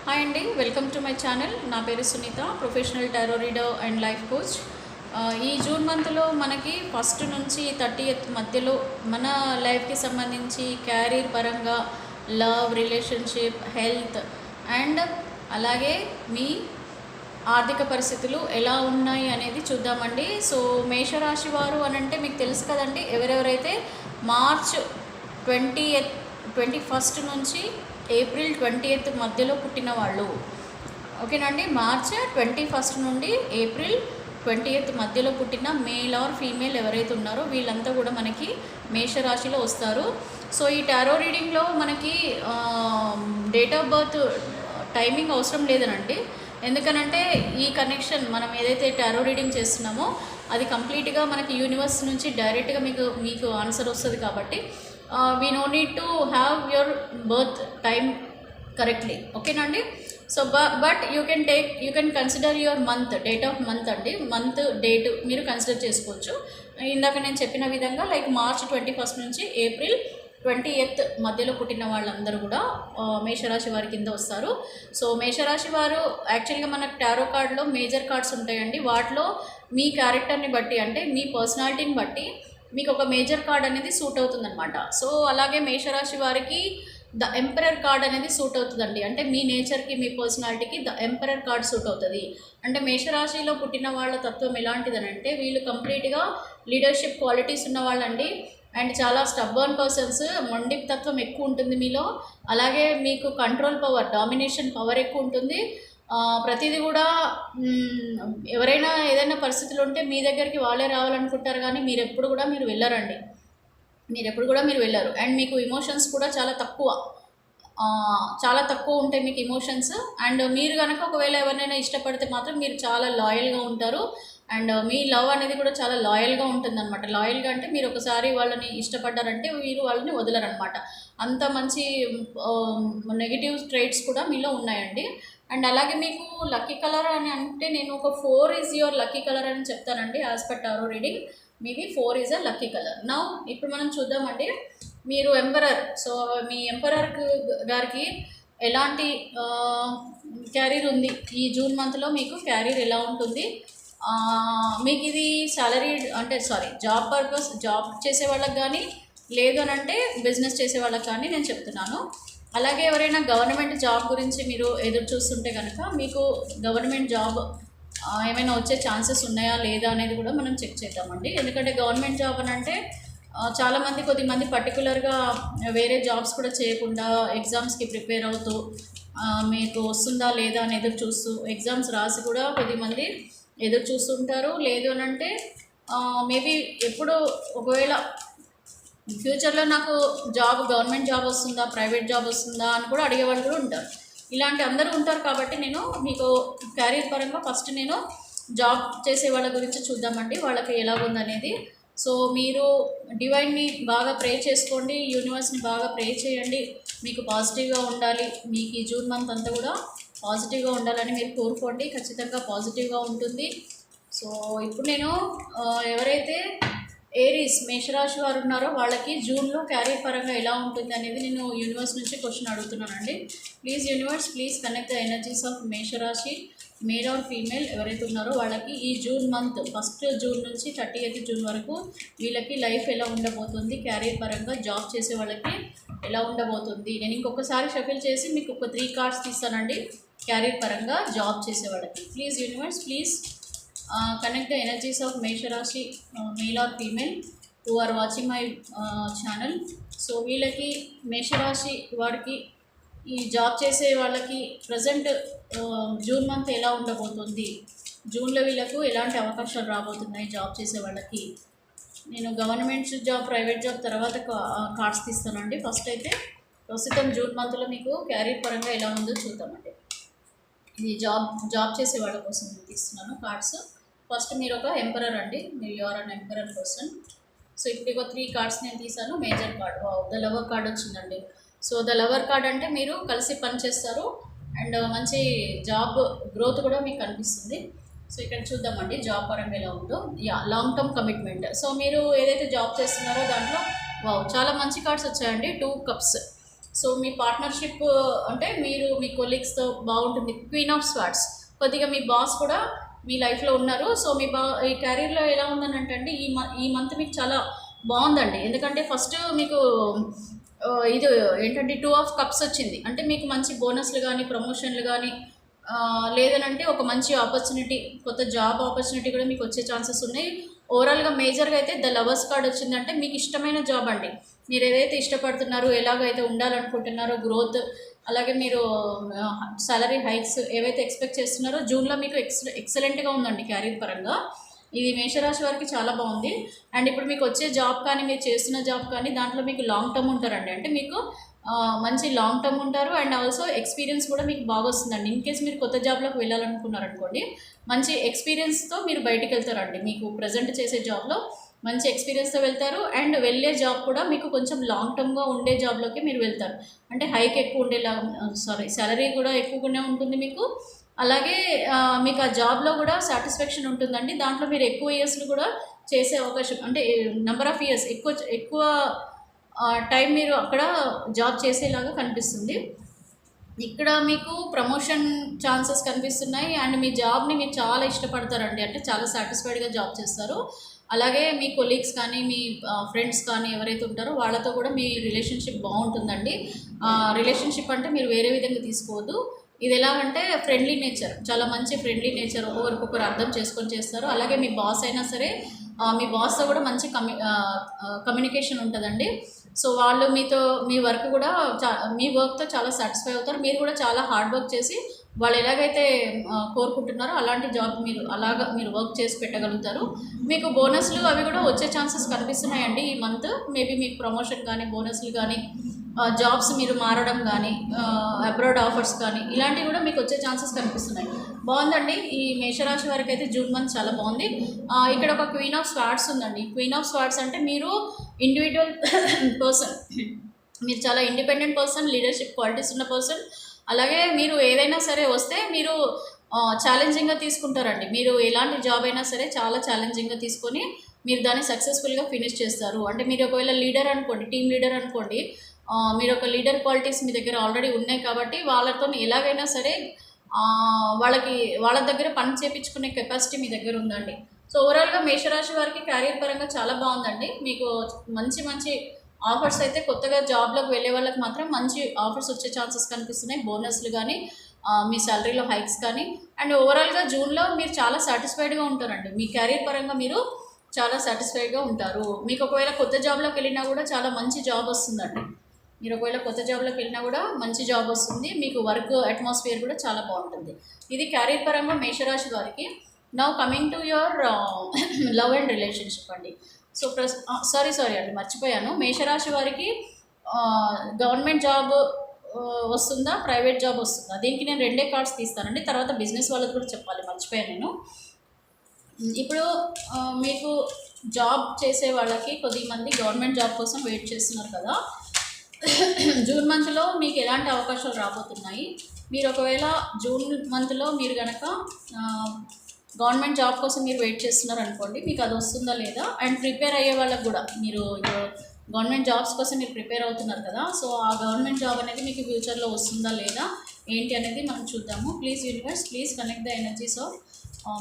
Hi అండి, welcome to my channel. నా పేరు Sunitha, professional tarot reader and life coach. ఈ జూన్ మంత్లో మనకి ఫస్ట్ నుంచి 30th మధ్యలో మన లైఫ్కి సంబంధించి క్యారీర్ పరంగా, లవ్, రిలేషన్షిప్, హెల్త్ అండ్ అలాగే మీ ఆర్థిక పరిస్థితులు ఎలా ఉన్నాయి అనేది చూద్దామండి. సో మేషరాశి వారు అని అంటే మీకు తెలుసు కదండి, ఎవరెవరైతే మార్చ్ 21st నుంచి ఏప్రిల్ 20th మధ్యలో పుట్టిన వాళ్ళు, ఓకేనండి. మార్చ్ 21st నుండి ఏప్రిల్ 20th మధ్యలో పుట్టిన మేల్ ఆర్ ఫీమేల్ ఎవరైతే ఉన్నారో వీళ్ళంతా కూడా మనకి మేషరాశిలో వస్తారు. సో ఈ టారో రీడింగ్లో మనకి డేట్ ఆఫ్ బర్త్ టైమింగ్ అవసరం లేదనండి. ఎందుకనంటే ఈ కనెక్షన్ మనం ఏదైతే టారో రీడింగ్ చేస్తున్నామో అది కంప్లీట్గా మనకి యూనివర్స్ నుంచి డైరెక్ట్గా మీకు ఆన్సర్ వస్తుంది. కాబట్టి we no need to have your birth time correctly, ఓకేనండి. So but you can consider your month, date of month అండి. మంత్ డేట్ మీరు కన్సిడర్ చేసుకోవచ్చు. ఇందాక నేను చెప్పిన విధంగా లైక్ మార్చ్ 21st నుంచి ఏప్రిల్ 20th మధ్యలో పుట్టిన వాళ్ళందరూ కూడా మేషరాశి వారి కింద వస్తారు. సో మేషరాశి వారు యాక్చువల్గా మనకు టారో కార్డులో మేజర్ కార్డ్స్ ఉంటాయండి. వాటిలో మీ క్యారెక్టర్ని బట్టి, అంటే మీ పర్సనాలిటీని బట్టి మీకు ఒక మేజర్ కార్డ్ అనేది సూట్ అవుతుందన్నమాట. సో అలాగే మేషరాశి వారికి ద ఎంపరర్ కార్డ్ అనేది సూట్ అవుతుందండి. అంటే మీ నేచర్కి, మీ పర్సనాలిటీకి ద ఎంపరర్ కార్డ్ సూట్ అవుతుంది. అంటే మేషరాశిలో పుట్టిన వాళ్ళ తత్వం ఎలాంటిదని అంటే వీళ్ళు కంప్లీట్గా లీడర్షిప్ క్వాలిటీస్ ఉన్న వాళ్ళండి. అండ్ చాలా స్టబ్బర్న్ పర్సన్స్, మొండి తత్వం ఎక్కువ ఉంటుంది మీలో. అలాగే మీకు కంట్రోల్ పవర్, డామినేషన్ పవర్ ఎక్కువ ఉంటుంది. ప్రతిదీ కూడా ఎవరైనా ఏదైనా పరిస్థితులు ఉంటే మీ దగ్గరికి వాళ్ళే రావాలనుకుంటారు, కానీ మీరు ఎప్పుడు కూడా వెళ్ళరండి. మీరు వెళ్ళరు. అండ్ మీకు ఎమోషన్స్ కూడా చాలా తక్కువ ఉంటాయి మీకు ఎమోషన్స్. అండ్ మీరు కనుక ఒకవేళ ఎవరినైనా ఇష్టపడితే మాత్రం మీరు చాలా లాయల్గా ఉంటారు. అండ్ మీ లవ్ అనేది కూడా చాలా లాయల్గా ఉంటుందన్నమాట. లాయల్గా అంటే మీరు ఒకసారి వాళ్ళని ఇష్టపడ్డారంటే మీరు వాళ్ళని వదలరనమాట. అంత మంచి నెగిటివ్ ట్రైట్స్ కూడా మీలో ఉన్నాయండి. అండ్ అలాగే మీకు లక్కీ కలర్ అని అంటే నేను ఒక 4 ఈజ్ యువర్ లక్కీ కలర్ అని చెప్తానండి. యాజ్ పర్ టారో రీడింగ్ మీది 4 is a lucky colour. Now ఇప్పుడు మనం చూద్దామండి, మీరు ఎంపరర్. సో మీ ఎంపరర్ గారికి ఎలాంటి క్యారీర్ ఉంది, ఈ జూన్ మంత్లో మీకు క్యారీర్ ఎలా ఉంటుంది, మీకు ఇది సాలరీ అంటే జాబ్ పర్పస్, జాబ్ చేసే వాళ్ళకి కానీ లేదు అని అంటే బిజినెస్ చేసే వాళ్ళకి కానీ నేను చెప్తున్నాను. అలాగే ఎవరైనా గవర్నమెంట్ జాబ్ గురించి మీరు ఎదురు చూస్తుంటే కనుక మీకు గవర్నమెంట్ జాబ్ ఏమైనా వచ్చే ఛాన్సెస్ ఉన్నాయా లేదా అనేది కూడా మనం చెక్ చేద్దామండి. ఎందుకంటే గవర్నమెంట్ జాబ్ అని అంటే కొద్దిమంది పర్టికులర్గా వేరే జాబ్స్ కూడా చేయకుండా ఎగ్జామ్స్కి ప్రిపేర్ అవుతూ మీకు వస్తుందా లేదా అని ఎదురు చూస్తూ ఎగ్జామ్స్ రాసి కూడా కొద్దిమంది ఎదురు చూస్తుంటారు. లేదు అని అంటే మేబీ ఎప్పుడు ఒకవేళ ఫ్యూచర్లో నాకు గవర్నమెంట్ జాబ్ వస్తుందా, ప్రైవేట్ జాబ్ వస్తుందా అని కూడా అడిగేవాళ్ళు కూడా ఉంటారు. ఇలాంటి అందరూ ఉంటారు. కాబట్టి నేను మీకు క్యారియర్ పరంగా ఫస్ట్ నేను జాబ్ చేసే వాళ్ళ గురించి చూద్దామండి, వాళ్ళకి ఎలా ఉందనేది. సో మీరు డివైన్ని బాగా ప్రే చేసుకోండి, యూనివర్స్ని బాగా ప్రే చేయండి. మీకు పాజిటివ్గా ఉండాలి, మీకు ఈ జూన్ మంత్ అంతా కూడా పాజిటివ్గా ఉండాలని మీరు కోరుకోండి. ఖచ్చితంగా పాజిటివ్గా ఉంటుంది. సో ఇప్పుడు నేను ఎవరైతే ఏరీస్ మేషరాశి వారు ఉన్నారో వాళ్ళకి జూన్లో క్యారియర్ పరంగా ఎలా ఉంటుంది అనేది నేను యూనివర్స్ నుంచి క్వశ్చన్ అడుగుతున్నానండి. Please universe, please connect the energies of మేషరాశి మేల్ ఆర్ ఫీమేల్ ఎవరైతే ఉన్నారో వాళ్ళకి ఈ జూన్ మంత్ 1st జూన్ నుంచి 30th జూన్ వరకు వీళ్ళకి లైఫ్ ఎలా ఉండబోతుంది, క్యారియర్ పరంగా జాబ్ చేసే వాళ్ళకి ఎలా ఉండబోతుంది. నేను ఇంకొకసారి షఫిల్ చేసి మీకు ఒక 3 కార్డ్స్ తీస్తానండి క్యారియర్ పరంగా జాబ్ చేసే వాళ్ళకి. Please universe, please connect the energies of మేషరాశి male or female who are watching my channel. So వీళ్ళకి మేషరాశి వారికి ఈ జాబ్ చేసే వాళ్ళకి ప్రజెంట్ జూన్ మంత్ ఎలా ఉండబోతుంది, జూన్లో వీళ్ళకు ఎలాంటి అవకాశాలు రాబోతున్నాయి జాబ్ చేసే వాళ్ళకి. నేను గవర్నమెంట్ జాబ్, ప్రైవేట్ జాబ్ తర్వాత కార్డ్స్ తీస్తానండి. ఫస్ట్ అయితే ప్రస్తుతం జూన్ మంత్లో మీకు క్యారియర్ పరంగా ఎలా ఉందో చూద్దామండి. ఇది జాబ్ చేసే వాళ్ళ కోసం నేను తీస్తున్నాను కార్డ్స్. ఫస్ట్ మీరు ఒక ఎంపరర్ అండి, మీరు you are an emperor person. So ఇప్పుడు ఒక 3 కార్డ్స్ నేను తీసాను. Major card, the lover card వచ్చిందండి. సో ద లవర్ కార్డ్ అంటే మీరు కలిసి పని చేస్తారు అండ్ మంచి జాబ్ గ్రోత్ కూడా మీకు కనిపిస్తుంది. సో ఇక్కడ చూద్దామండి జాబ్ పరంగా ఎలా ఉందో. Long term commitment. సో మీరు ఏదైతే జాబ్ చేస్తున్నారో దాంట్లో చాలా మంచి కార్డ్స్ వచ్చాయండి. 2 కప్స్. సో మీ పార్ట్నర్షిప్ అంటే మీరు మీ కొలీగ్స్తో బాగుంటుంది. క్వీన్ ఆఫ్ స్వార్డ్స్, కొద్దిగా మీ బాస్ కూడా మీ లైఫ్లో ఉన్నారు. సో మీ ఈ కెరీర్లో ఎలా ఉందని అంటే ఈ మంత్ మీకు చాలా బాగుందండి. ఎందుకంటే ఫస్ట్ మీకు ఇది ఏంటంటే 2 ఆఫ్ కప్స్ వచ్చింది. అంటే మీకు మంచి బోనస్లు కానీ ప్రమోషన్లు కానీ లేదనంటే ఒక మంచి ఆపర్చునిటీ, కొత్త జాబ్ ఆపర్చునిటీ కూడా మీకు వచ్చే ఛాన్సెస్ ఉన్నాయి. ఓవరాల్గా మేజర్గా అయితే ద లవర్స్ కార్డ్ వచ్చిందంటే మీకు ఇష్టమైన జాబ్ అండి. మీరు ఏదైతే ఇష్టపడుతున్నారో, ఎలాగైతే ఉండాలనుకుంటున్నారో, గ్రోత్, అలాగే మీరు సాలరీ హైక్స్ ఏవైతే ఎక్స్పెక్ట్ చేస్తున్నారో జూన్లో మీకు ఎక్సలెంట్గా ఉందండి క్యారీర్ పరంగా. ఇది మేషరాశి వారికి చాలా బాగుంది. అండ్ ఇప్పుడు మీకు వచ్చే జాబ్ కానీ, మీరు చేస్తున్న జాబ్ కానీ దాంట్లో మీకు లాంగ్ టర్మ్ ఉంటారండి. అంటే మీకు మంచి లాంగ్ టర్మ్ ఉంటారు. అండ్ ఆల్సో ఎక్స్పీరియన్స్ కూడా మీకు బాగా వస్తుందండి. ఇన్ కేస్ మీరు కొత్త జాబ్లోకి వెళ్ళాలనుకున్నారనుకోండి, మంచి ఎక్స్పీరియన్స్తో మీరు బయటికి వెళ్తారండి. మీకు ప్రజెంట్ చేసే జాబ్లో మంచి ఎక్స్పీరియన్స్తో వెళ్తారు. అండ్ వెళ్ళే జాబ్ కూడా మీకు కొంచెం లాంగ్ టర్మ్గా ఉండే జాబ్లోకి మీరు వెళ్తారు. అంటే హైక్ ఎక్కువ ఉండేలా, సాలరీ కూడా ఎక్కువగానే ఉంటుంది మీకు. అలాగే మీకు ఆ జాబ్లో కూడా సాటిస్ఫాక్షన్ ఉంటుందండి. దాంట్లో మీరు ఎక్కువ ఇయర్స్లు కూడా చేసే అవకాశం, అంటే నెంబర్ ఆఫ్ ఇయర్స్ ఎక్కువ టైం మీరు అక్కడ జాబ్ చేసేలాగా కనిపిస్తుంది. ఇక్కడ మీకు ప్రమోషన్ ఛాన్సెస్ కనిపిస్తున్నాయి. అండ్ మీ జాబ్ని మీరు చాలా ఇష్టపడతారండి. అంటే చాలా సాటిస్ఫైడ్గా జాబ్ చేస్తారు. అలాగే మీ కొలీగ్స్ కానీ, మీ ఫ్రెండ్స్ కానీ ఎవరైతే ఉంటారో వాళ్ళతో కూడా మీ రిలేషన్షిప్ బాగుంటుందండి. రిలేషన్షిప్ అంటే మీరు వేరే విధంగా తీసుకోవద్దు. ఇది ఎలాగంటే ఫ్రెండ్లీ నేచర్, చాలా మంచి ఫ్రెండ్లీ నేచర్, ఒకరికొకరు అర్థం చేసుకొని చేస్తారు. అలాగే మీ బాస్ అయినా సరే మీ బాస్తో కూడా మంచి కమ్యూనికేషన్ ఉంటుందండి. సో వాళ్ళు మీతో మీ వర్క్ కూడా మీ వర్క్తో చాలా సాటిస్ఫై అవుతారు. మీరు కూడా చాలా హార్డ్ వర్క్ చేసి వాళ్ళు ఎలాగైతే కోరుకుంటున్నారో అలాంటి జాబ్ మీరు వర్క్ చేసి పెట్టగలుగుతారు. మీకు బోనస్లు అవి కూడా వచ్చే ఛాన్సెస్ కనిపిస్తున్నాయండి ఈ మంత్. మేబీ మీకు ప్రమోషన్ కానీ, బోనస్లు కానీ, జాబ్స్ మీరు మారడం కానీ, అబ్రాడ్ ఆఫర్స్ కానీ ఇలాంటివి కూడా మీకు వచ్చే ఛాన్సెస్ కనిపిస్తున్నాయి. బాగుందండి. ఈ మేషరాశి వారికి అయితే జూన్ మంత్ చాలా బాగుంది. ఇక్కడ ఒక క్వీన్ ఆఫ్ స్వార్డ్స్ ఉందండి. క్వీన్ ఆఫ్ స్వార్డ్స్ అంటే మీరు ఇండివిజువల్ పర్సన్, మీరు చాలా ఇండిపెండెంట్ పర్సన్, లీడర్షిప్ క్వాలిటీస్ ఉన్న పర్సన్. అలాగే మీరు ఏదైనా సరే వస్తే మీరు ఛాలెంజింగ్గా తీసుకుంటారండి. మీరు ఎలాంటి జాబ్ అయినా సరే చాలా ఛాలెంజింగ్గా తీసుకొని మీరు దాన్ని సక్సెస్ఫుల్గా ఫినిష్ చేస్తారు. అంటే మీరు ఒకవేళ లీడర్ అనుకోండి, టీమ్ లీడర్ అనుకోండి, మీరు ఒక లీడర్ క్వాలిటీస్ మీ దగ్గర ఆల్రెడీ ఉన్నాయి కాబట్టి వాళ్ళతో ఎలాగైనా సరే వాళ్ళ దగ్గర పని చేయించుకునే కెపాసిటీ మీ దగ్గర ఉందండి. సో ఓవరాల్గా మేషరాశి వారికి క్యారియర్ పరంగా చాలా బాగుందండి. మీకు మంచి ఆఫర్స్ అయితే, కొత్తగా జాబ్లోకి వెళ్ళే వాళ్ళకి మాత్రం మంచి ఆఫర్స్ వచ్చే ఛాన్సెస్ కనిపిస్తున్నాయి. బోనస్లు కానీ, మీ శాలరీలో హైక్స్ కానీ. అండ్ ఓవరాల్గా జూన్లో మీరు చాలా సాటిస్ఫైడ్గా ఉంటారండి. మీ క్యారియర్ పరంగా మీరు చాలా సాటిస్ఫైడ్గా ఉంటారు. మీకు ఒకవేళ కొత్త జాబ్లోకి వెళ్ళినా కూడా చాలా మంచి జాబ్ వస్తుందండి. మీరు ఒకవేళ కొత్త జాబ్లోకి వెళ్ళినా కూడా మంచి జాబ్ వస్తుంది. మీకు వర్క్ అట్మాస్ఫియర్ కూడా చాలా బాగుంటుంది. ఇది క్యారియర్ పరంగా మేషరాశి వారికి. Now coming to your love and relationship అండి. సో సారీ అండి, మర్చిపోయాను. మేషరాశి వారికి గవర్నమెంట్ జాబ్ వస్తుందా, ప్రైవేట్ జాబ్ వస్తుందా, దీనికి నేను 2 కార్డ్స్ తీస్తానండి. తర్వాత బిజినెస్ వాళ్ళకి కూడా చెప్పాలి, మర్చిపోయాను నేను. ఇప్పుడు మీకు జాబ్ చేసే వాళ్ళకి కొద్దిమంది గవర్నమెంట్ జాబ్ కోసం వెయిట్ చేస్తున్నారు కదా. జూన్ మంత్లో మీకు ఎలాంటి అవకాశాలు రాబోతున్నాయి? మీరు ఒకవేళ జూన్ మంత్లో మీరు కనుక గవర్నమెంట్ జాబ్ కోసం మీరు వెయిట్ చేస్తున్నారు అనుకోండి, మీకు అది వస్తుందా లేదా. అండ్ ప్రిపేర్ అయ్యే వాళ్ళకి కూడా, మీరు గవర్నమెంట్ జాబ్స్ కోసం మీరు ప్రిపేర్ అవుతున్నారు కదా, సో ఆ గవర్నమెంట్ జాబ్ అనేది మీకు ఫ్యూచర్లో వస్తుందా లేదా ఏంటి అనేది మనం చూద్దాము. Please universe, please connect the energies of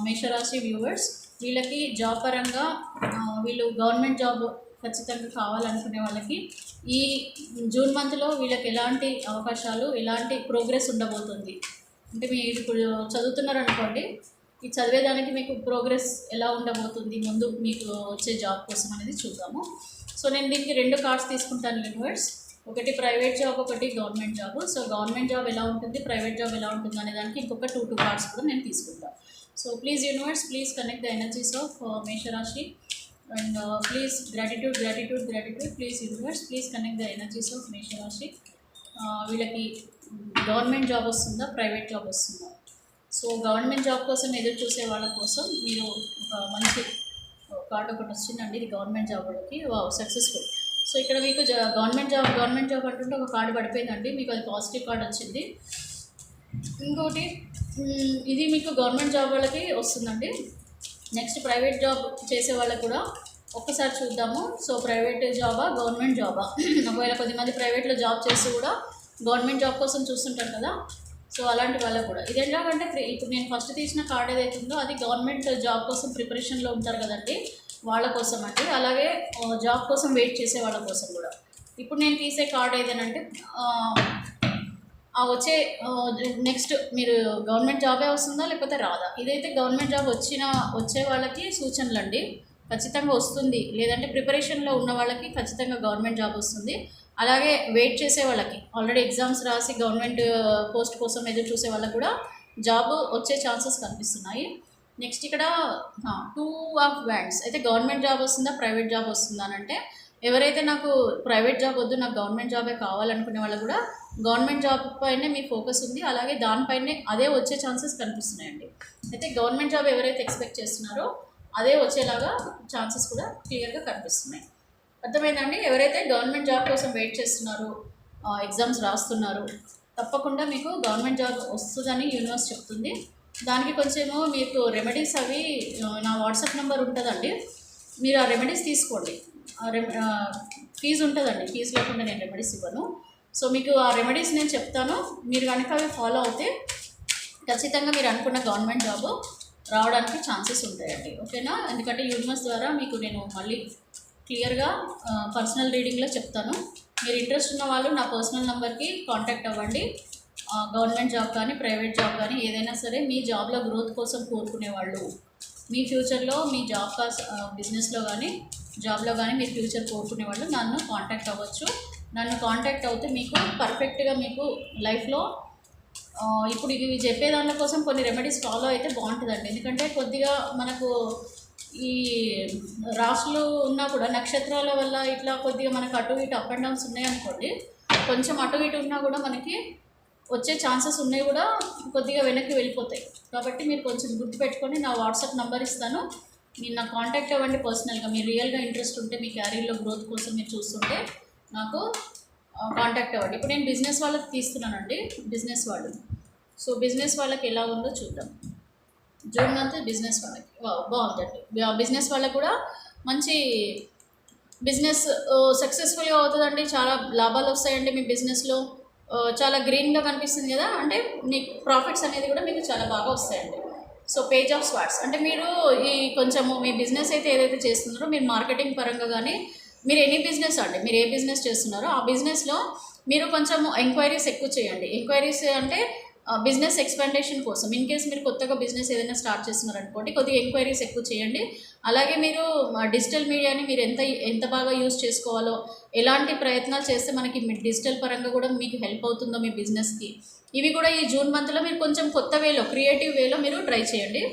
మేషరాశి వ్యూవర్స్. వీళ్ళకి జాబ్ పరంగా వీళ్ళు గవర్నమెంట్ జాబ్ ఖచ్చితంగా కావాలనుకునే వాళ్ళకి ఈ జూన్ మంత్లో వీళ్ళకి ఎలాంటి అవకాశాలు, ఎలాంటి ప్రోగ్రెస్ ఉండబోతుంది. అంటే మీరు ఇప్పుడు చదువుతున్నారనుకోండి, ఈ చదివేదానికి మీకు ప్రోగ్రెస్ ఎలా ఉండబోతుంది ముందు మీకు వచ్చే జాబ్ కోసం అనేది చూద్దాము. సో నేను దీనికి 2 కార్డ్స్ తీసుకుంటాను యూనివర్స్. ఒకటి ప్రైవేట్ జాబ్, ఒకటి government job. So government job ఎలా ఉంటుంది, ప్రైవేట్ జాబ్ ఎలా ఉంటుంది అనే దానికి ఇంకొక 2 కార్డ్స్ కూడా నేను తీసుకుంటాను. So please universe, please connect the energies of మేషరాశి. And please gratitude. Please universe, please connect the energies of మేషరాశి. వీళ్ళకి గవర్నమెంట్ జాబ్ వస్తుందా, ప్రైవేట్ జాబ్ వస్తుందా? సో గవర్నమెంట్ జాబ్ కోసం ఎదురు చూసే వాళ్ళ కోసం మీరు ఒక మంచి కార్డ్ ఒకటి వచ్చిందండి. ఇది గవర్నమెంట్ జాబ్ వాళ్ళకి సక్సెస్ఫుల్. సో ఇక్కడ మీకు గవర్నమెంట్ జాబ్ అంటుంటే ఒక కార్డు పడిపోయిందండి, మీకు అది పాజిటివ్ కార్డ్ వచ్చింది. ఇంకోటి ఇది మీకు గవర్నమెంట్ జాబ్ వాళ్ళకి వస్తుందండి. నెక్స్ట్ ప్రైవేట్ జాబ్ చేసే వాళ్ళకి కూడా ఒక్కసారి చూద్దాము. సో ప్రైవేట్ జాబా గవర్నమెంట్ జాబా ఒకవేళ కొద్దిమంది ప్రైవేట్లో జాబ్ చేసి కూడా గవర్నమెంట్ జాబ్ కోసం చూస్తుంటారు కదా, సో అలాంటి వాళ్ళకు కూడా ఇది ఎలాగంటే ఇప్పుడు నేను ఫస్ట్ తీసిన కార్డ్ ఏదైతే ఉందో అది గవర్నమెంట్ జాబ్ కోసం ప్రిపరేషన్లో ఉంటారు కదండి, వాళ్ళ కోసం అండి. అలాగే జాబ్ కోసం వెయిట్ చేసే వాళ్ళ కోసం కూడా. ఇప్పుడు నేను తీసే కార్డ్ ఏదనంటే వచ్చే నెక్స్ట్ మీరు గవర్నమెంట్ జాబే వస్తుందా లేకపోతే రాదా, ఇదైతే గవర్నమెంట్ జాబ్ వచ్చే వాళ్ళకి సూచనలు అండి. ఖచ్చితంగా వస్తుంది, లేదంటే ప్రిపరేషన్లో ఉన్న వాళ్ళకి ఖచ్చితంగా గవర్నమెంట్ జాబ్ వస్తుంది. అలాగే వెయిట్ చేసే వాళ్ళకి, ఆల్రెడీ ఎగ్జామ్స్ రాసి గవర్నమెంట్ పోస్ట్ కోసం ఎదురు చూసే వాళ్ళకి కూడా జాబ్ వచ్చే ఛాన్సెస్ కనిపిస్తున్నాయి. నెక్స్ట్ ఇక్కడ 2 ఆఫ్ వ్యాండ్స్ అయితే గవర్నమెంట్ జాబ్ వస్తుందా ప్రైవేట్ జాబ్ వస్తుందా అని అంటే, ఎవరైతే నాకు ప్రైవేట్ జాబ్ వద్దు నాకు గవర్నమెంట్ జాబే కావాలనుకునే వాళ్ళు కూడా గవర్నమెంట్ జాబ్ పైనే మీ ఫోకస్ ఉంది, అలాగే దానిపైనే అదే వచ్చే ఛాన్సెస్ కనిపిస్తున్నాయండి. అయితే గవర్నమెంట్ జాబ్ ఎవరైతే ఎక్స్పెక్ట్ చేస్తున్నారో అదే వచ్చేలాగా ఛాన్సెస్ కూడా క్లియర్గా కనిపిస్తున్నాయి. అర్థమైందండి. ఎవరైతే గవర్నమెంట్ జాబ్ కోసం వెయిట్ చేస్తున్నారో, ఎగ్జామ్స్ రాస్తున్నారు, తప్పకుండా మీకు గవర్నమెంట్ జాబ్ వస్తుందని యూనివర్స్ చెప్తుంది. దానికి కొంచెము మీకు రెమెడీస్ అవి నా వాట్సాప్ నెంబర్ ఉంటుందండి, మీరు ఆ రెమెడీస్ తీసుకోండి. ఫీజు ఉంటుందండి, ఫీజు లేకుండా నేను రెమెడీస్ ఇవ్వను. సో మీకు ఆ రెమెడీస్ నేను చెప్తాను, మీరు కనుక అవి ఫాలో అవుతే ఖచ్చితంగా మీరు అనుకున్న గవర్నమెంట్ జాబ్ రావడానికి ఛాన్సెస్ ఉంటాయండి. ఓకేనా? ఎందుకంటే యూనివర్స్ ద్వారా మీకు నేను మళ్ళీ క్లియర్గా పర్సనల్ రీడింగ్లో చెప్తాను. మీరు ఇంట్రెస్ట్ ఉన్న వాళ్ళు నా పర్సనల్ నెంబర్కి కాంటాక్ట్ అవ్వండి. గవర్నమెంట్ జాబ్ కానీ ప్రైవేట్ జాబ్ కానీ ఏదైనా సరే మీ జాబ్లో గ్రోత్ కోసం కోరుకునేవాళ్ళు, మీ ఫ్యూచర్లో మీ జాబ్ బిజినెస్లో కానీ జాబ్లో కానీ మీరు ఫ్యూచర్ కోరుకునే వాళ్ళు నన్ను కాంటాక్ట్ అవ్వచ్చు. నన్ను కాంటాక్ట్ అవుతే మీకు పర్ఫెక్ట్గా మీకు లైఫ్లో ఇప్పుడు ఇవి చెప్పే దాని కోసం కొన్ని రెమెడీస్ ఫాలో అయితే బాగుంటుందండి. ఎందుకంటే కొద్దిగా మనకు ఈ రాశులు ఉన్నా కూడా నక్షత్రాల వల్ల ఇట్లా కొద్దిగా మనకు అటు ఇటు అప్ అండ్ డౌన్స్ ఉన్నాయనుకోండి, కొంచెం అటు ఇటు ఉన్నా కూడా మనకి వచ్చే ఛాన్సెస్ ఉన్నాయి కూడా కొద్దిగా వెనక్కి వెళ్ళిపోతాయి. కాబట్టి మీరు కొంచెం గుర్తుపెట్టుకొని నా వాట్సాప్ నెంబర్ ఇస్తాను, మీరు నాకు కాంటాక్ట్ అవ్వండి పర్సనల్గా. మీరు రియల్గా ఇంట్రెస్ట్ ఉంటే మీ క్యారీర్లో గ్రోత్ కోసం మీరు చూస్తుంటే నాకు కాంటాక్ట్ అవ్వండి. ఇప్పుడు నేను బిజినెస్ వాళ్ళకి తీస్తున్నానండి, బిజినెస్ వాళ్ళు. సో బిజినెస్ వాళ్ళకి ఎలా ఉందో చూద్దాం. జూన్ మంత్ బిజినెస్ వాళ్ళకి బాగుందండి. బిజినెస్ వాళ్ళకి కూడా మంచి బిజినెస్ సక్సెస్ఫుల్గా అవుతుందండి, చాలా లాభాలు వస్తాయండి. మీ బిజినెస్లో చాలా గ్రీన్గా కనిపిస్తుంది కదా, అంటే మీ ప్రాఫిట్స్ అనేది కూడా మీకు చాలా బాగా వస్తాయండి. సో పేజ్ ఆఫ్ స్వార్డ్స్ అంటే మీరు ఈ కొంచెము మీ బిజినెస్ అయితే ఏదైతే చేస్తున్నారో మీరు మార్కెటింగ్ పరంగా కానీ మీరు ఎనీ బిజినెస్ అండి, మీరు ఏ బిజినెస్ చేస్తున్నారో ఆ బిజినెస్లో మీరు కొంచెం ఎంక్వైరీస్ ఎక్కువ చేయండి. ఎంక్వైరీస్ అంటే బిజినెస్ ఎక్స్పాండేషన్ కోసం. ఇన్ కేస్ మీరు కొత్తగా బిజినెస్ ఏదైనా స్టార్ట్ చేస్తున్నారనుకోండి, కొద్దిగా ఎంక్వైరీస్ ఎక్కువ చేయండి. అలాగే మీరు డిజిటల్ మీడియాని మీరు ఎంత బాగా యూజ్ చేసుకోవాలో, ఎలాంటి ప్రయత్నాలు చేస్తే మనకి డిజిటల్ పరంగా కూడా మీకు హెల్ప్ అవుతుందో మీ బిజినెస్కి, ఇవి కూడా ఈ జూన్ మంత్లో మీరు కొంచెం కొత్త వేలో క్రియేటివ్ వేలో మీరు ట్రై చేయండి.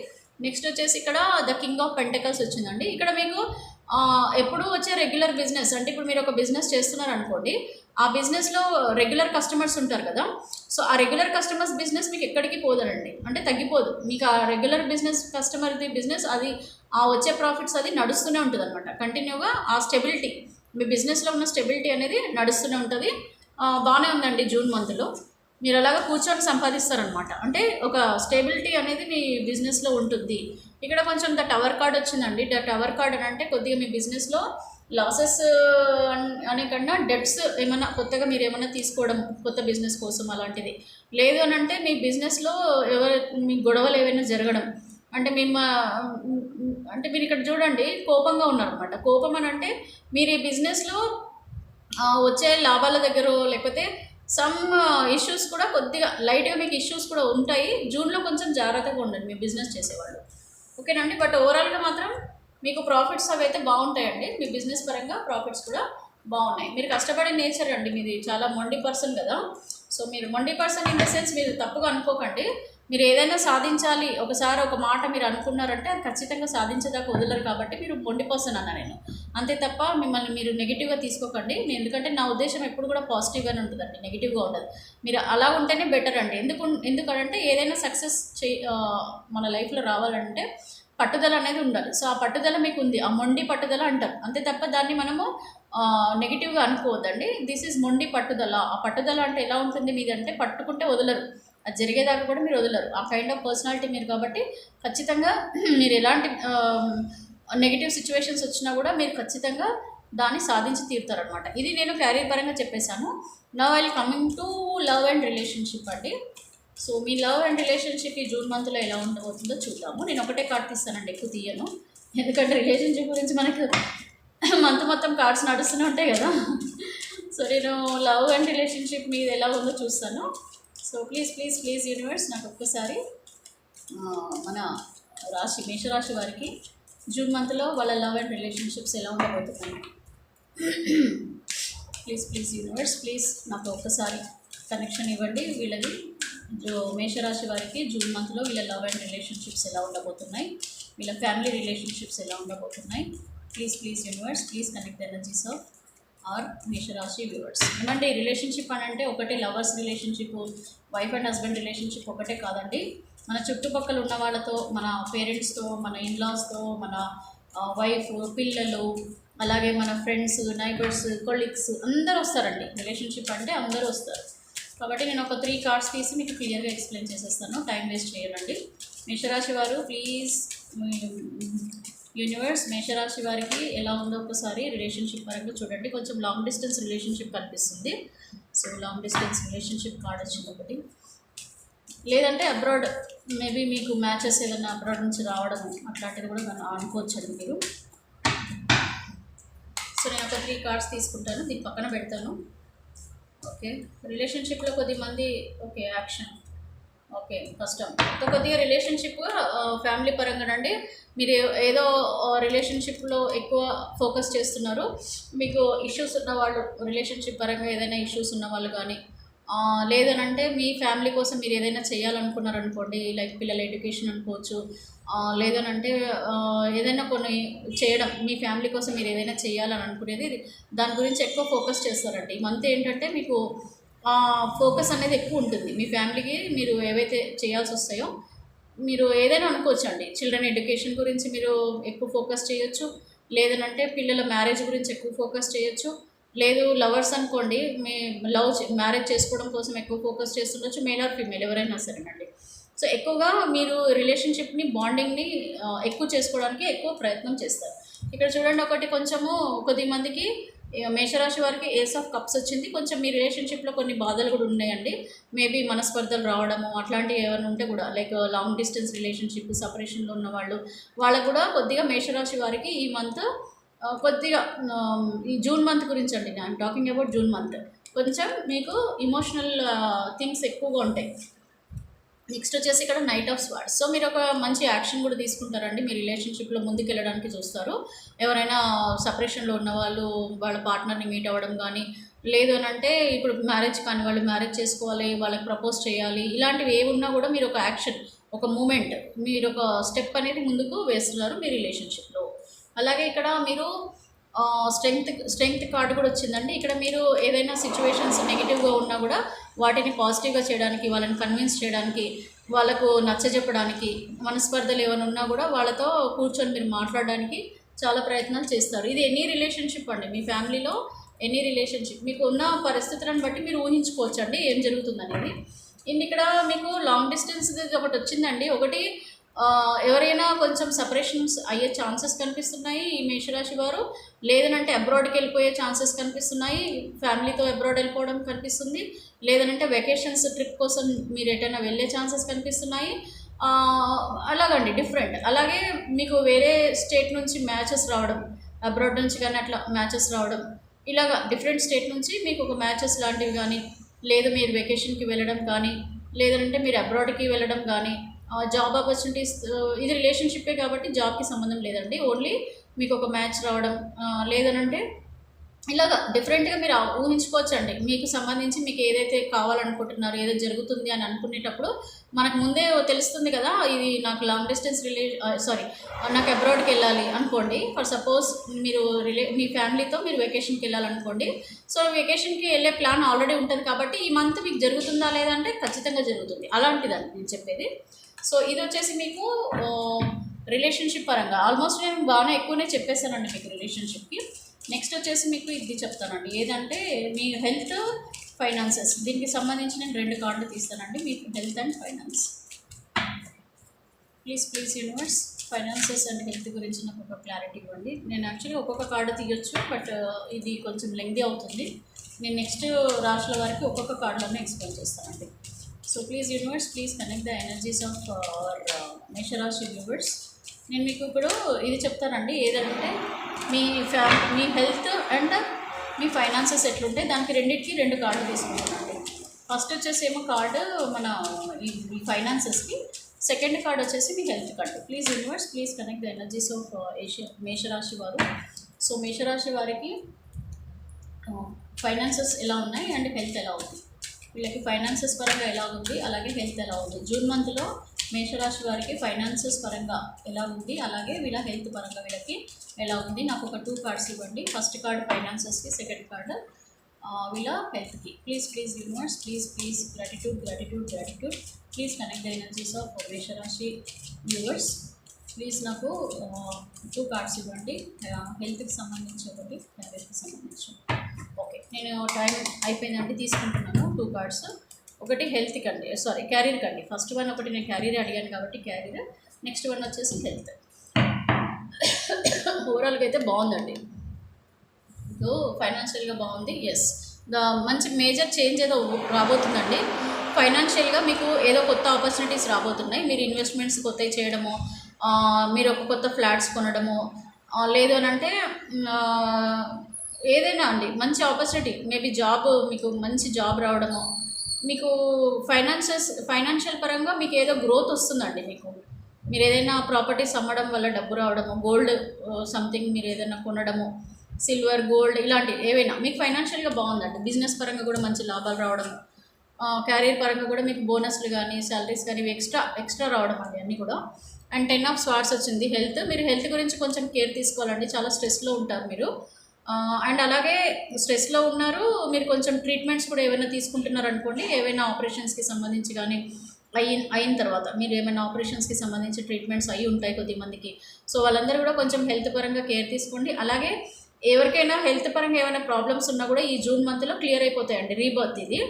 నెక్స్ట్ వచ్చేసి ఇక్కడ ద కింగ్ ఆఫ్ పెంటకల్స్ వచ్చిందండి. ఇక్కడ మీకు ఎప్పుడు వచ్చే రెగ్యులర్ బిజినెస్ అంటే ఇప్పుడు మీరు ఒక బిజినెస్ చేస్తున్నారు అనుకోండి, ఆ బిజినెస్లో రెగ్యులర్ కస్టమర్స్ ఉంటారు కదా, సో ఆ రెగ్యులర్ కస్టమర్స్ బిజినెస్ మీకు ఎక్కడికి పోదనండి, అంటే తగ్గిపోదు. మీకు ఆ రెగ్యులర్ బిజినెస్ కస్టమర్ది బిజినెస్ అది ఆ వచ్చే ప్రాఫిట్స్ అది నడుస్తూనే ఉంటుంది అనమాట. కంటిన్యూగా ఆ స్టెబిలిటీ, మీ బిజినెస్లో ఉన్న స్టెబిలిటీ అనేది నడుస్తూనే ఉంటుంది. బాగానే ఉందండి జూన్ మంత్లో. మీరు అలాగా కూర్చొని సంపాదిస్తారనమాట, అంటే ఒక స్టెబిలిటీ అనేది మీ బిజినెస్లో ఉంటుంది. ఇక్కడ కొంచెం ద టవర్ కార్డ్ వచ్చిందండి. ద టవర్ కార్డ్ అని అంటే కొద్దిగా మీ బిజినెస్లో లాసెస్ అనే కన్నా డెట్స్ ఏమైనా కొత్తగా మీరు ఏమైనా తీసుకోవడం కొత్త బిజినెస్ కోసం అలాంటిది లేదు అని అంటే మీ బిజినెస్లో మీ గొడవలు ఏవైనా జరగడం అంటే అంటే మీరు ఇక్కడ చూడండి కోపంగా ఉన్నారనమాట. కోపం అని అంటే మీరు ఈ బిజినెస్లో వచ్చే లాభాల దగ్గర లేకపోతే సమ్ ఇష్యూస్ కూడా కొద్దిగా లైట్గా మీకు ఇష్యూస్ కూడా ఉంటాయి. జూన్లో కొంచెం జాగ్రత్తగా ఉండండి మీ బిజినెస్ చేసేవాళ్ళు, ఓకేనండి. బట్ ఓవరాల్గా మాత్రం మీకు ప్రాఫిట్స్ అవి అయితే బాగుంటాయండి. మీ బిజినెస్ పరంగా ప్రాఫిట్స్ కూడా బాగున్నాయి. మీరు కష్టపడే నేచర్ అండి, మీది చాలా మొండి పర్సన్ కదా. సో మీరు మొండి పర్సన్ ఇన్ ద సెన్స్ మీరు తప్పుగా అనుకోకండి. మీరు ఏదైనా సాధించాలి ఒకసారి ఒక మాట మీరు అనుకున్నారంటే అది ఖచ్చితంగా సాధించేదాకా వదలరు. కాబట్టి మీరు మొండి పర్సన్ అన్న నేను, అంతే తప్ప మిమ్మల్ని మీరు నెగిటివ్గా తీసుకోకండి. ఎందుకంటే నా ఉద్దేశం ఎప్పుడు కూడా పాజిటివ్గానే ఉంటుందండి, నెగిటివ్గా ఉండదు. మీరు అలా ఉంటేనే బెటర్ అండి. ఎందుకంటే ఏదైనా సక్సెస్ మన లైఫ్లో రావాలంటే పట్టుదల అనేది ఉండాలి. సో ఆ పట్టుదల మీకు ఉంది, ఆ మొండి పట్టుదల అంటారు, అంతే తప్ప దాన్ని మనము నెగిటివ్గా అనుకోవద్దండి. దిస్ ఈజ్ మొండి పట్టుదల. ఆ పట్టుదల అంటే ఎలా ఉంటుంది మీది అంటే పట్టుకుంటే వదలరు, అది జరిగేదాకా కూడా మీరు వదలరు. ఆ కైండ్ ఆఫ్ పర్సనాలిటీ మీరు. కాబట్టి ఖచ్చితంగా మీరు ఎలాంటి నెగిటివ్ సిచ్యువేషన్స్ వచ్చినా కూడా మీరు ఖచ్చితంగా దాన్ని సాధించి తీరుతారనమాట. ఇది నేను క్యారియర్ పరంగా చెప్పేశాను. Now I coming to love and relationship అండి. సో మీ లవ్ అండ్ రిలేషన్షిప్ ఈ జూన్ మంత్లో ఎలా ఉండబోతుందో చూద్దాము. నేను ఒకటే కార్డ్ తీస్తానండి, ఎక్కువ తీయను, ఎందుకంటే రిలేషన్షిప్ గురించి మనకు మంత్ మొత్తం కార్డ్స్ నడుస్తూనే ఉంటాయి కదా. సో నేను లవ్ అండ్ రిలేషన్షిప్ మీద ఎలా ఉందో చూస్తాను. So please please please universe నాకు ఒక్కసారి మన రాశి మేషరాశి వారికి జూన్ మంత్లో వాళ్ళ లవ్ అండ్ రిలేషన్షిప్స్ ఎలా ఉండబోతున్నాయి. ప్లీజ్ ప్లీజ్ యూనివర్స్ ప్లీజ్ నాకు ఒక్కసారి కనెక్షన్ ఇవ్వండి. వీళ్ళది మేషరాశి వారికి జూన్ మంత్లో వీళ్ళ లవ్ అండ్ రిలేషన్షిప్స్ ఎలా ఉండబోతున్నాయి, వీళ్ళ ఫ్యామిలీ రిలేషన్షిప్స్ ఎలా ఉండబోతున్నాయి. Please please universe please connect energies of our మేషరాశి వ్యూవర్స్. ఏమంటే రిలేషన్షిప్ అని అంటే ఒకటే lovers relationship, wife and husband relationship ఒకటే కాదండి. మన చుట్టుపక్కల ఉన్న వాళ్ళతో, మన పేరెంట్స్తో, మన ఇన్లాస్తో, మన వైఫ్, పిల్లలు, అలాగే మన ఫ్రెండ్స్, నైబర్స్, కొలీగ్స్ అందరూ వస్తారండి. రిలేషన్షిప్ అంటే అందరూ వస్తారు. కాబట్టి నేను ఒక 3 కార్డ్స్ తీసి మీకు క్లియర్గా ఎక్స్ప్లెయిన్ చేసేస్తాను, టైం వేస్ట్ చేయాలండి. మేషరాశి వారు ప్లీజ్ యూనివర్స్ మేషరాశి వారికి ఎలా ఉందో ఒకసారి రిలేషన్షిప్ పరంగా చూడండి. కొంచెం లాంగ్ డిస్టెన్స్ రిలేషన్షిప్ కనిపిస్తుంది. So long distance relationship card వచ్చింది ఒకటి, లేదంటే అబ్రాడ్ మేబీ మీకు మ్యాచెస్ ఏదైనా అబ్రాడ్ నుంచి రావడం అట్లాంటిది కూడా మనం అనుకోవచ్చండి మీరు. సో నేను ఒక 3 కార్డ్స్ తీసుకుంటాను, దీని పక్కన పెడతాను. ఓకే, రిలేషన్షిప్లో కొద్దిమంది ఓకే యాక్షన్, ఓకే కష్టం, కొద్దిగా రిలేషన్షిప్ ఫ్యామిలీ పరంగానండి. మీరు ఏదో రిలేషన్షిప్లో ఎక్కువ ఫోకస్ చేస్తున్నారు. మీకు ఇష్యూస్ ఉన్న వాళ్ళు, రిలేషన్షిప్ పరంగా ఏదైనా ఇష్యూస్ ఉన్న వాళ్ళు కానీ, లేదనంటే మీ ఫ్యామిలీ కోసం మీరు ఏదైనా చేయాలనుకున్నారనుకోండి, లైక్ పిల్లల ఎడ్యుకేషన్ అనుకోవచ్చు, లేదనంటే ఏదైనా కొన్ని చేయడం, మీ ఫ్యామిలీ కోసం మీరు ఏదైనా చేయాలని అనుకునేది, దాని గురించి ఎక్కువ ఫోకస్ చేస్తారండి. ఈ మంత్ ఏంటంటే మీకు ఫోకస్ అనేది ఎక్కువ ఉంటుంది. మీ ఫ్యామిలీకి మీరు ఏవైతే చేయాల్సి వస్తాయో మీరు ఏదైనా అనుకోవచ్చు అండి. చిల్డ్రన్ ఎడ్యుకేషన్ గురించి మీరు ఎక్కువ ఫోకస్ చేయొచ్చు, లేదనంటే పిల్లల మ్యారేజ్ గురించి ఎక్కువ ఫోకస్ చేయొచ్చు, లేదు లవర్స్ అనుకోండి, మీ మ్యారేజ్ చేసుకోవడం కోసం ఎక్కువ ఫోకస్ చేస్తుండొచ్చు, మేల్ ఆర్ ఫీమేల్ ఎవరైనా సరేనండి. సో ఎక్కువగా మీరు రిలేషన్షిప్ని, బాండింగ్ని ఎక్కువ చేసుకోవడానికి ఎక్కువ ప్రయత్నం చేస్తారు. ఇక్కడ చూడండి, ఒకటి కొంచెము కొద్దిమందికి మేషరాశి వారికి ఏస్ ఆఫ్ కప్స్ వచ్చింది. కొంచెం మీ రిలేషన్షిప్లో కొన్ని బాధలు కూడా ఉన్నాయండి. మేబీ మనస్పర్ధలు రావడము అట్లాంటివి ఏమైనా ఉంటే కూడా, లైక్ లాంగ్ డిస్టెన్స్ రిలేషన్షిప్, సపరేషన్లో ఉన్న వాళ్ళకు కూడా కొద్దిగా మేషరాశి వారికి ఈ మంత్ కొద్దిగా ఈ జూన్ మంత్ గురించి అండి, I'm talking about June month, కొంచెం మీకు ఇమోషనల్ థింగ్స్ ఎక్కువగా ఉంటాయి. నెక్స్ట్ వచ్చేసి ఇక్కడ నైట్ ఆఫ్ స్వార్డ్స్. సో మీరు ఒక మంచి యాక్షన్ కూడా తీసుకుంటారండి, మీ రిలేషన్షిప్లో ముందుకు వెళ్ళడానికి చూస్తారు. ఎవరైనా సపరేషన్లో ఉన్న వాళ్ళు వాళ్ళ పార్ట్నర్ని మీట్ అవ్వడం కానీ, లేదు అని అంటే ఇప్పుడు మ్యారేజ్ కానీ, వాళ్ళు మ్యారేజ్ చేసుకోవాలి, వాళ్ళకి ప్రపోజ్ చేయాలి, ఇలాంటివి ఏవి ఉన్నా కూడా మీరు ఒక యాక్షన్, ఒక మూమెంట్, మీరు ఒక స్టెప్ అనేది ముందుకు వేస్తున్నారు మీ రిలేషన్షిప్లో. అలాగే ఇక్కడ మీరు స్ట్రెంగ్త్ కార్డు కూడా వచ్చిందండి. ఇక్కడ మీరు ఏదైనా సిచ్యువేషన్స్ నెగిటివ్గా ఉన్నా కూడా వాటిని పాజిటివ్గా చేయడానికి, వాళ్ళని కన్విన్స్ చేయడానికి, వాళ్ళకు నచ్చజెప్పడానికి, మనస్పర్ధలు ఏమైనా ఉన్నా కూడా వాళ్ళతో కూర్చొని మీరు మాట్లాడడానికి చాలా ప్రయత్నాలు చేస్తారు. ఇది ఎనీ రిలేషన్షిప్ అండి, మీ ఫ్యామిలీలో ఎనీ రిలేషన్షిప్, మీకు ఉన్న పరిస్థితులను బట్టి మీరు ఊహించుకోవచ్చు అండి ఏం జరుగుతుందనేది. అండ్ ఇక్కడ మీకు లాంగ్ డిస్టెన్స్ ఒకటి వచ్చిందండి. ఒకటి ఎవరైనా కొంచెం సపరేషన్స్ అయ్యే ఛాన్సెస్ కనిపిస్తున్నాయి ఈ మేషరాశి వారు, లేదనంటే అబ్రాడ్కి వెళ్ళిపోయే ఛాన్సెస్ కనిపిస్తున్నాయి, ఫ్యామిలీతో అబ్రాడ్ వెళ్ళిపోవడం కనిపిస్తుంది, లేదనంటే వెకేషన్స్ ట్రిప్ కోసం మీరు ఎటైనా వెళ్ళే ఛాన్సెస్ కనిపిస్తున్నాయి. అలాగండి డిఫరెంట్. అలాగే మీకు వేరే స్టేట్ నుంచి మ్యాచెస్ రావడం, అబ్రాడ్ నుంచి కానీ అట్లా మ్యాచెస్ రావడం, ఇలాగా డిఫరెంట్ స్టేట్ నుంచి మీకు ఒక మ్యాచెస్ లాంటివి కానీ, లేదు మీరు వెకేషన్కి వెళ్ళడం కానీ, లేదంటే మీరు అబ్రాడ్కి వెళ్ళడం కానీ, జాబ్ ఆపర్చునిటీస్, ఇది రిలేషన్షిప్పే కాబట్టి జాబ్కి సంబంధం లేదండి, ఓన్లీ మీకు ఒక మ్యాచ్ రావడం, లేదనంటే ఇలాగ డిఫరెంట్గా మీరు ఊహించుకోవచ్చు అండి. మీకు సంబంధించి మీకు ఏదైతే కావాలనుకుంటున్నారో, ఏదో జరుగుతుంది అని అనుకునేటప్పుడు మనకు ముందే తెలుస్తుంది కదా, ఇది నాకు లాంగ్ డిస్టెన్స్ నాకు అబ్రాడ్కి వెళ్ళాలి అనుకోండి. ఫర్ సపోజ్ మీరు మీ ఫ్యామిలీతో మీరు వెకేషన్కి వెళ్ళాలనుకోండి. సో వెకేషన్కి వెళ్ళే ప్లాన్ ఆల్రెడీ ఉంటుంది కాబట్టి ఈ మంత్ మీకు జరుగుతుందా లేదంటే ఖచ్చితంగా జరుగుతుంది, అలాంటిదండి నేను చెప్పేది. సో ఇది వచ్చేసి మీకు రిలేషన్షిప్ పరంగా ఆల్మోస్ట్ నేను బాగానే ఎక్కువనే చెప్పేశానండి మీకు రిలేషన్షిప్కి. నెక్స్ట్ వచ్చేసి మీకు ఇది చెప్తానండి, ఏదంటే మీ హెల్త్, ఫైనాన్సెస్, దీనికి సంబంధించి నేను 2 కార్డులు తీస్తానండి, మీకు health and finance. Please universe finances and health గురించి నాకు ఒక క్లారిటీ ఇవ్వండి. నేను యాక్చువల్లీ ఒక్కొక్క కార్డు తీయొచ్చు, బట్ ఇది కొంచెం లెంగ్దీ అవుతుంది. నేను నెక్స్ట్ రాశుల వారికి ఒక్కొక్క కార్డులోనే ఎక్స్ప్లెయిన్ చేస్తానండి. So please universe, please connect the energies of our మేషరాశి వ్యూవర్స్. నేను మీకు ఇప్పుడు ఇది చెప్తానండి, ఏదంటే మీ హెల్త్ అండ్ మీ ఫైనాన్సెస్ ఎట్లుంటాయి, దానికి రెండింటికి 2 కార్డులు తీసుకుంటానండి. ఫస్ట్ వచ్చేసి ఏమో కార్డు మన ఈ ఫైనాన్సెస్కి, సెకండ్ కార్డ్ వచ్చేసి మీ health card. Please universe, please connect the energies of మేషరాశి వారు. సో మేషరాశి వారికి ఫైనాన్సెస్ ఎలా ఉన్నాయి అండ్ హెల్త్ ఎలా ఉంది, వీళ్ళకి ఫైనాన్సెస్ పరంగా ఎలా ఉంది, అలాగే హెల్త్ ఎలా ఉంది. జూన్ మంత్లో మేషరాశి వారికి ఫైనాన్సెస్ పరంగా ఎలా ఉంది, అలాగే వీళ్ళ హెల్త్ పరంగా వీళ్ళకి ఎలా ఉంది. నాకు ఒక 2 కార్డ్స్ ఇవ్వండి. ఫస్ట్ కార్డ్ ఫైనాన్సెస్కి, సెకండ్ కార్డ్ వీళ్ళ హెల్త్కి. Please universe, please gratitude. Please connect the energies of మేషరాశి వ్యూవర్స్. ప్లీజ్ నాకు 2 కార్డ్స్ ఇవ్వండి. హెల్త్కి సంబంధించి ఒకటి, క్యారియర్కి సంబంధించి. ఓకే, నేను టైం అయిపోయిందండి, తీసుకుంటున్నాను 2 కార్డ్స్. ఒకటి హెల్త్కి అండి, సారీ క్యారియర్కి అండి. ఫస్ట్ వన్ ఒకటి నేను క్యారియర్ అడిగాను కాబట్టి క్యారియర్, నెక్స్ట్ వన్ వచ్చేసి హెల్త్. ఓవరాల్గా అయితే బాగుందండి, సో ఫైనాన్షియల్గా బాగుంది. ఎస్, మంచి మేజర్ చేంజ్ ఏదో రాబోతుందండి. ఫైనాన్షియల్గా మీకు ఏదో కొత్త ఆపర్చునిటీస్ రాబోతున్నాయి. మీరు ఇన్వెస్ట్మెంట్స్ కొత్తవి చేయడము, మీరు ఒక కొత్త ఫ్లాట్స్ కొనడము, లేదు అని అంటే ఏదైనా అండి మంచి ఆపర్చునిటీ, మేబీ జాబ్, మీకు మంచి జాబ్ రావడము, మీకు ఫైనాన్షియల్ పరంగా మీకు ఏదో గ్రోత్ వస్తుందండి. మీరు ఏదైనా ప్రాపర్టీస్ అమ్మడం వల్ల డబ్బు రావడము, గోల్డ్ సంథింగ్ మీరు ఏదైనా కొనడము, సిల్వర్, గోల్డ్ ఇలాంటివి ఏవైనా మీకు ఫైనాన్షియల్గా బాగుందండి. బిజినెస్ పరంగా కూడా మంచి లాభాలు రావడము, క్యారియర్ పరంగా కూడా మీకు బోనస్లు కానీ శాలరీస్ కానీ ఇవి ఎక్స్ట్రా రావడం అండి అన్నీ కూడా. అండ్ 10 ఆఫ్ స్వార్డ్స్ వచ్చింది హెల్త్. మీరు హెల్త్ గురించి కొంచెం కేర్ తీసుకోవాలండి, చాలా స్ట్రెస్లో ఉంటారు మీరు. అండ్ అలాగే స్ట్రెస్లో ఉన్నారు మీరు, కొంచెం ట్రీట్మెంట్స్ కూడా ఏమైనా తీసుకుంటున్నారు అనుకోండి, ఏవైనా ఆపరేషన్స్కి సంబంధించి కానీ అయిన తర్వాత మీరు ఏమైనా ఆపరేషన్స్కి సంబంధించి ట్రీట్మెంట్స్ అయి ఉంటాయి కొద్దిమందికి. సో వాళ్ళందరూ కూడా కొంచెం హెల్త్ పరంగా కేర్ తీసుకోండి. అలాగే ఎవరికైనా హెల్త్ పరంగా ఏమైనా ప్రాబ్లమ్స్ ఉన్నా కూడా ఈ జూన్ మంత్లో క్లియర్ అయిపోతాయండి. రీబర్త్ ఇది,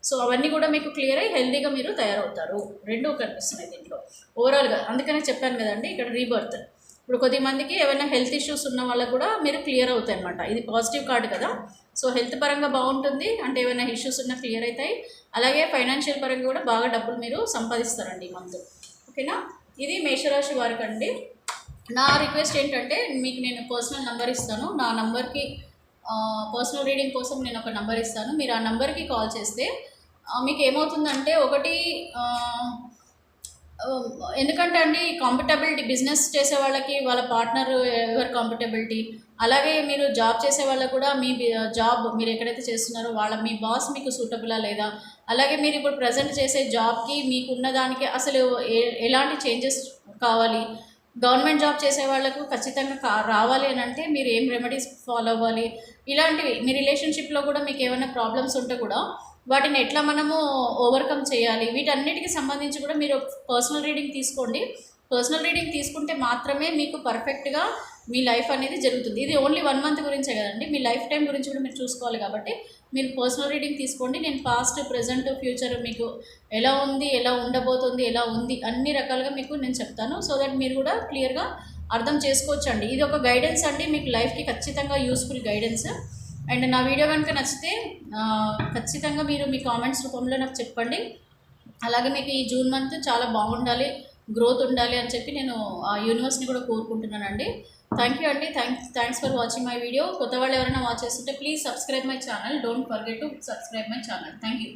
సో అవన్నీ కూడా మీకు క్లియర్ అయ్యి హెల్తీగా మీరు తయారవుతారు. 2 కనిపిస్తున్నాయి దీంట్లో ఓవరాల్గా. అందుకనే చెప్పాను కదండి, ఇక్కడ రీబర్త్. ఇప్పుడు కొద్దిమందికి ఏమైనా హెల్త్ ఇష్యూస్ ఉన్న వాళ్ళకు కూడా మీరు క్లియర్ అవుతాయి అనమాట. ఇది పాజిటివ్ కార్డు కదా, సో హెల్త్ పరంగా బాగుంటుంది, అంటే ఏమైనా ఇష్యూస్ ఉన్నా క్లియర్ అవుతాయి. అలాగే ఫైనాన్షియల్ పరంగా కూడా బాగా డబ్బులు మీరు సంపాదిస్తారండి ఈ మంత్. ఓకేనా, ఇది మేషరాశి వారికి అండి. నా రిక్వెస్ట్ ఏంటంటే, మీకు నేను పర్సనల్ నెంబర్ ఇస్తాను. నా నంబర్కి పర్సనల్ రీడింగ్ కోసం నేను ఒక నెంబర్ ఇస్తాను. మీరు ఆ నెంబర్కి కాల్ చేస్తే మీకు ఏమవుతుందంటే, ఒకటి ఎందుకంటే అండి కంఫర్టబిలిటీ, బిజినెస్ చేసే వాళ్ళకి వాళ్ళ పార్ట్నర్ ఎవరు కంఫర్టబిలిటీ, అలాగే మీరు జాబ్ చేసే వాళ్ళకు కూడా మీ జాబ్ మీరు ఎక్కడైతే చేస్తున్నారో మీ బాస్ మీకు సూటబులా లేదా, అలాగే మీరు ఇప్పుడు ప్రజెంట్ చేసే జాబ్కి మీకున్న దానికి అసలు ఎలాంటి చేంజెస్ కావాలి, గవర్నమెంట్ జాబ్ చేసే వాళ్ళకు ఖచ్చితంగా రావాలి అని అంటే మీరు ఏం రెమెడీస్ ఫాలో అవ్వాలి, ఇలాంటివి. మీ రిలేషన్షిప్లో కూడా మీకు ఏమైనా ప్రాబ్లమ్స్ ఉంటే కూడా వాటిని ఎట్లా మనము ఓవర్కమ్ చేయాలి, వీటన్నిటికి సంబంధించి కూడా మీరు పర్సనల్ రీడింగ్ తీసుకోండి. పర్సనల్ రీడింగ్ తీసుకుంటే మాత్రమే మీకు పర్ఫెక్ట్గా మీ లైఫ్ అనేది జరుగుతుంది. ఇది ఓన్లీ 1 మంత్ గురించే కదండి, మీ లైఫ్ టైం గురించి కూడా మీరు చూసుకోవాలి. కాబట్టి మీరు పర్సనల్ రీడింగ్ తీసుకోండి. నేను పాస్ట్, ప్రజెంట్, ఫ్యూచర్ మీకు ఎలా ఉంది, ఎలా ఉండబోతుంది, ఎలా ఉంది అన్ని రకాలుగా మీకు నేను చెప్తాను. సో దట్ మీరు కూడా క్లియర్గా అర్థం చేసుకోవచ్చు అండి. ఇది ఒక గైడెన్స్ అండి, మీకు లైఫ్కి ఖచ్చితంగా యూస్ఫుల్ గైడెన్స్. అండ్ నా వీడియో కనుక నచ్చితే ఖచ్చితంగా మీరు మీ కామెంట్స్ రూపంలో నాకు చెప్పండి. అలాగే మీకు ఈ జూన్ మంత్ చాలా బాగుండాలి, గ్రోత్ ఉండాలి అని చెప్పి నేను ఆ యూనివర్స్ని కూడా కోరుకుంటున్నానండి. థ్యాంక్ యూ అండి, thanks for watching my video. కొత్త వాళ్ళు ఎవరైనా వాచ్ చేస్తుంటే please subscribe my channel. Don't forget to subscribe my channel. Thank you.